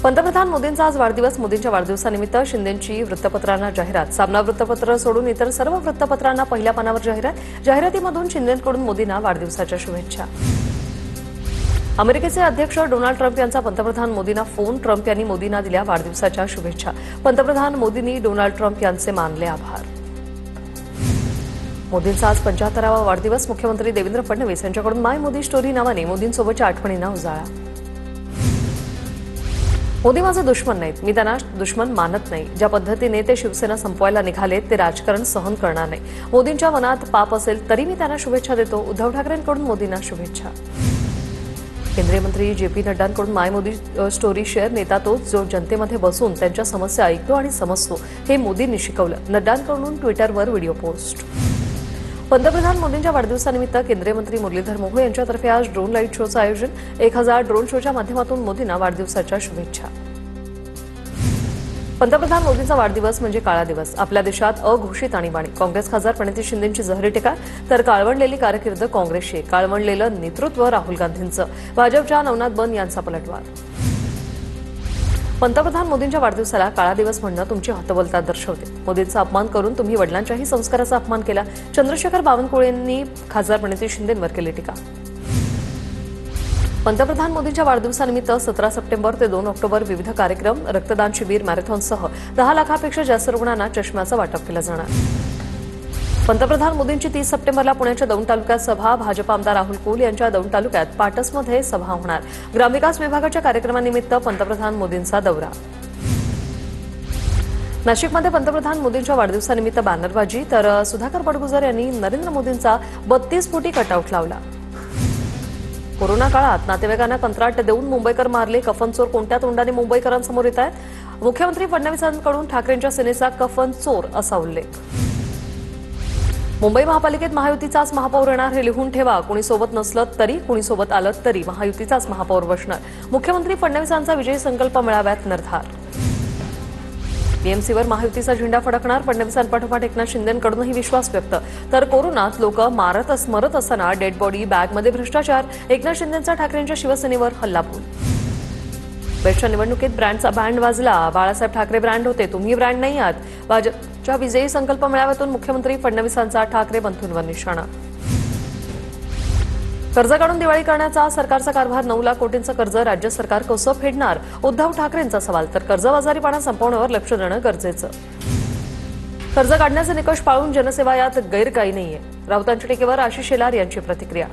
पंतप्रधान मोदींचा आज वाढदिवस. मोदींच्या वाढदिवसानिमित्त शिंदेंची वृत्तपत्रांना जाहिरात. सामना वृत्तपत्र सोडून इतर सर्व वृत्तपत्रांना पहिल्या पानावर जाहिरात. जाहिरातीमधून शिंदेंकडून मोदींना वाढदिवसाच्या शुभेच्छा. अमेरिकेचे अध्यक्ष डोनाल्ड ट्रम्प यांचा पंतप्रधान मोदींना फोन. ट्रम्प यांनी मोदींना दिल्या वाढदिवसाच्या शुभेच्छा. पंतप्रधान मोदींनी डोनाल्ड ट्रम्प यांचे मानले आभार. मोदींचा आज 75वा वाढदिवस. मुख्यमंत्री देवेंद्र फडणवीस यांच्याकडून माय मोदी स्टोरी नावाने मोदींसोबतच्या आठवणींना उजाळा. मोदी माझे दुश्मन नाहीत. मी त्यांना दुश्मन मानत नाही. ज्या पद्धतीने ते शिवसेना संपवायला निघालेत ते राजकारण सहन करणार नाही. मोदींच्या मनात पाप असेल तरी मी त्यांना शुभेच्छा देतो. उद्धव ठाकरेंकडून मोदींना शुभेच्छा. केंद्रीय मंत्री जे.पी. नड्डांकडून माय मोदी स्टोरी शेअर. नेता तोच जो जनतेमध्ये बसून त्यांच्या समस्या ऐकतो आणि समजतो, हे मोदींनी शिकवलं. नड्डांकडून ट्विटरवर व्हिडिओ पोस्ट. पंतप्रधान मोदींच्या वाढदिवसानिमित्त केंद्रीय मंत्री मुरलीधर मोहोळ यांच्यातर्फे आज ड्रोन लाईट शोचं आयोजन. 1000 ड्रोन शोच्या माध्यमातून मोदींना वाढदिवसाच्या शुभेच्छा. पंतप्रधान मोदींचा वाढदिवस म्हणजे काळा दिवस. आपल्या देशात अघोषित आणीबाणी. काँग्रेस खासदार प्रणिती शिंदेंची जहरी टीका. तर काळवंडलेली कारकीर्द काँग्रेसची. काळवंडलेलं नेतृत्व राहुल गांधींचं. भाजपच्या नवनाथ बन यांचा पलटवार. पंतप्रधान मोदींच्या वाढदिवसाला काळा दिवस म्हणणं तुमची हतबलता दर्शवते. मोदींचा अपमान करून तुम्ही वडिलांच्याही संस्काराचा अपमान केला. चंद्रशेखर बावनकुळेंनी खासदार प्रणिती शिंदेंवर केली टीका. पंतप्रधान मोदींच्या वाढदिवसानिमित्त 17 सप्टेंबर ते 2 ऑक्टोबर विविध कार्यक्रम. रक्तदान शिबिर, मॅरेथॉनसह 10 लाखापेक्षा जास्त रुग्णांना चष्म्याचं वाटप केलं जाणार. पंतप्रधान मोदींची 30 सप्टेंबरला पुण्याच्या दौंड तालुक्यात सभा. भाजप आमदार राहुल कुल यांच्या दौंड तालुक्यात पाटसमध्ये सभा होणार. ग्रामविकास विभागाच्या कार्यक्रमानिमित्त पंतप्रधान मोदींचा दौरा. नाशिकमध्ये पंतप्रधान मोदींच्या वाढदिवसानिमित्त बॅनरबाजी. तर सुधाकर बडगुजर यांनी नरेंद्र मोदींचा 32 फुटी कटआउट लावला. कोरोना काळात नातेवाईकांना कंत्राट देऊन मुंबईकर मारले. कफनचोर कोणत्या तोंडाने मुंबईकरांसमोर येत आहेत? मुख्यमंत्री फडणवीसांकडून ठाकरेंच्या सेनेचा कफनचोर असा उल्लेख. मुंबई महापालिकेत महायुतीचाच महापौर येणार, हे लिहून ठेवा. कुणी सोबत नसलं तरी, कुणी सोबत आलं तरी महायुतीचाच महापौर बसणार. मुख्यमंत्री फडणवीसांचा विजयी संकल्प मेळाव्यात निर्धार. बीएमसीवर महायुतीचा झेंडा फडकणार. फडणवीसांपाठोपाठ एकनाथ शिंदेंकडूनही विश्वास व्यक्त. तर कोरोनात लोक मरत असताना डेड बॉडी, बॅगमध्ये भ्रष्टाचार. एकनाथ शिंदेंचा ठाकरेंच्या शिवसेनेवर हल्लाबोल. बेस्टच्या निवडणुकीत ब्रँडचा बँड वाजला. बाळासाहेब ठाकरे ब्रँड होते, तुम्ही ब्रँड नाही आहात. भाजपच्या विजयी संकल्प मेळाव्यातून मुख्यमंत्री फडणवीसांचा ठाकरे बंधूंवर निशाणा. कर्ज काढून दिवाळी करण्याचा सरकारचा कारभार. 9 लाख कोटींचं कर्ज राज्य सरकार कसं फेडणार? उद्धव ठाकरेंचा सवाल. तर कर्जबाजारीपणा संपवण्यावर लक्ष देणं गरजेचं. कर्ज काढण्याचे निकष पाळून जनसेवा, यात गैर काही नाहीये. राऊतांच्या टीकेवर आशिष शेलार यांची प्रतिक्रिया.